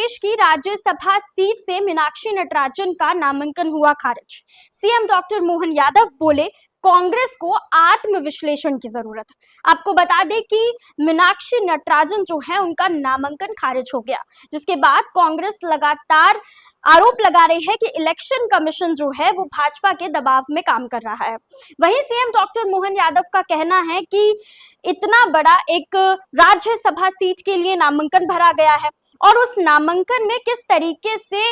प्रदेश की राज्यसभा सीट से मीनाक्षी नटराजन का नामांकन हुआ खारिज। सीएम डॉक्टर मोहन यादव बोले, कांग्रेस को आत्मविश्लेषण की जरूरत है। आपको बता दें कि मीनाक्षी नटराजन जो है उनका नामांकन खारिज हो गया, जिसके बाद कांग्रेस लगातार आरोप लगा रही है कि इलेक्शन कमीशन जो है वो भाजपा के दबाव में काम कर रहा है। वहीं सीएम डॉक्टर मोहन यादव का कहना है कि इतना बड़ा एक राज्यसभा सीट के लिए नामांकन भरा गया है और उस नामांकन में किस तरीके से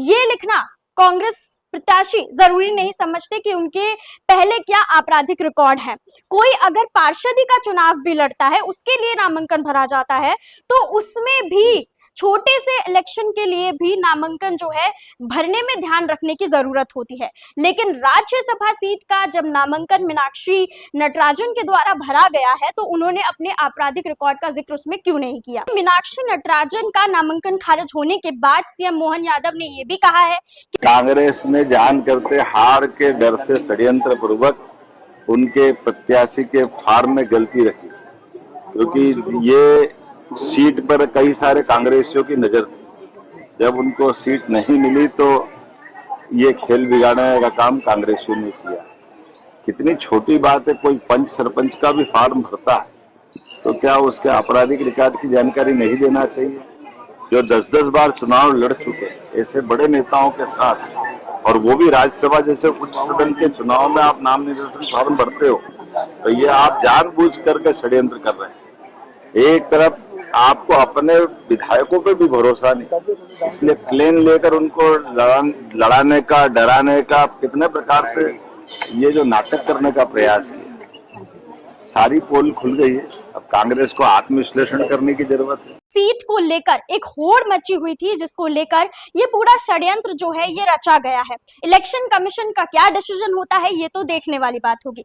ये लिखना कांग्रेस प्रत्याशी जरूरी नहीं समझते कि उनके पहले क्या आपराधिक रिकॉर्ड है। कोई अगर पार्षदी का चुनाव भी लड़ता है, उसके लिए नामांकन भरा जाता है, तो उसमें भी छोटे से इलेक्शन के लिए भी नामांकन जो है भरने में ध्यान रखने की जरूरत होती है। लेकिन राज्यसभा सीट का जब नामांकन मीनाक्षी नटराजन के द्वारा भरा गया है तो उन्होंने अपने आपराधिक रिकॉर्ड का जिक्र उसमें क्यों नहीं किया। मीनाक्षी नटराजन का नामांकन खारिज होने के बाद सीएम मोहन यादव ने यह भी कहा है कि कांग्रेस ने जान करते हार के डर से षड्यंत्र पूर्वक उनके प्रत्याशी के फार्म में गलती रखी, क्योंकि ये सीट पर कई सारे कांग्रेसियों की नजर थी। जब उनको सीट नहीं मिली तो ये खेल बिगाड़ने का काम कांग्रेसियों ने किया। कितनी छोटी बात है, कोई पंच सरपंच का भी फार्म भरता है तो क्या उसके आपराधिक रिकॉर्ड की जानकारी नहीं देना चाहिए? जो 10-10 बार चुनाव लड़ चुके ऐसे बड़े नेताओं के साथ, और वो भी राज्यसभा जैसे उच्च सदन के चुनाव में आप नाम निर्देशन फॉर्म भरते हो, तो ये आप जानबूझ करके षड्यंत्र कर रहे हैं। एक तरफ आपको अपने विधायकों पे भी भरोसा नहीं, इसलिए प्लेन लेकर उनको लड़ाने का, डराने का, कितने प्रकार से ये जो नाटक करने का प्रयास किया। सारी पोल खुल गई है, अब कांग्रेस को आत्मविश्लेषण करने की जरूरत है। सीट को लेकर एक होड़ मची हुई थी, जिसको लेकर ये पूरा षड्यंत्र जो है ये रचा गया है। इलेक्शन कमीशन का क्या डिसीजन होता है ये तो देखने वाली बात होगी।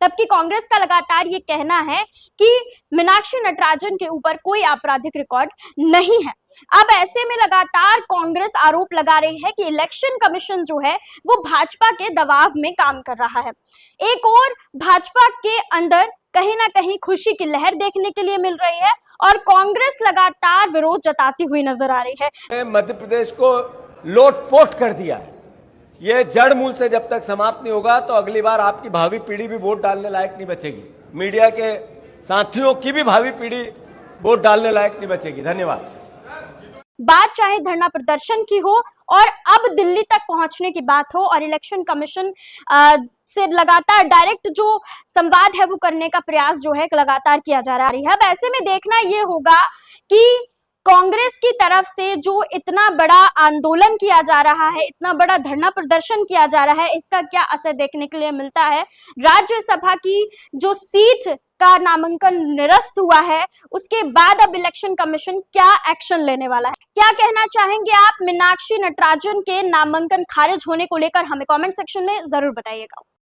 तबकि कांग्रेस का लगातार ये कहना है कि मीनाक्षी नटराजन के ऊपर कोई आपराधिक रिकॉर्ड नहीं है। अब ऐसे में लगातार कांग्रेस आरोप लगा रही है कि इलेक्शन कमीशन जो है वो भाजपा के दबाव में काम कर रहा है। एक और भाजपा के अंदर कहीं ना कहीं खुशी की लहर देखने के लिए मिल रही है और कांग्रेस लगातार विरोध जताती हुई नजर आ रही है। मध्य प्रदेश को लोटपोट कर दिया है। ये जड़ मूल से जब तक समाप्त नहीं होगा तो अगली बार आपकी भावी पीढ़ी भी वोट डालने लायक नहीं बचेगी। मीडिया के साथियों की भी भावी पीढ़ी वोट डालने लायक नहीं बचेगी। धन्यवाद। बात चाहे धरना प्रदर्शन की हो और अब दिल्ली तक पहुंचने की बात हो और इलेक्शन कमीशन से लगातार डायरेक्ट जो संवाद है वो करने का प्रयास जो है लगातार किया जा रहा है। अब ऐसे में देखना ये होगा कि कांग्रेस की तरफ से जो इतना बड़ा आंदोलन किया जा रहा है, इतना बड़ा धरना प्रदर्शन किया जा रहा है, इसका क्या असर देखने के लिए मिलता है। राज्यसभा की जो सीट का नामांकन निरस्त हुआ है, उसके बाद अब इलेक्शन कमीशन क्या एक्शन लेने वाला है। क्या कहना चाहेंगे आप मीनाक्षी नटराजन के नामांकन खारिज होने को लेकर? हमें कमेंट सेक्शन में जरूर बताइएगा।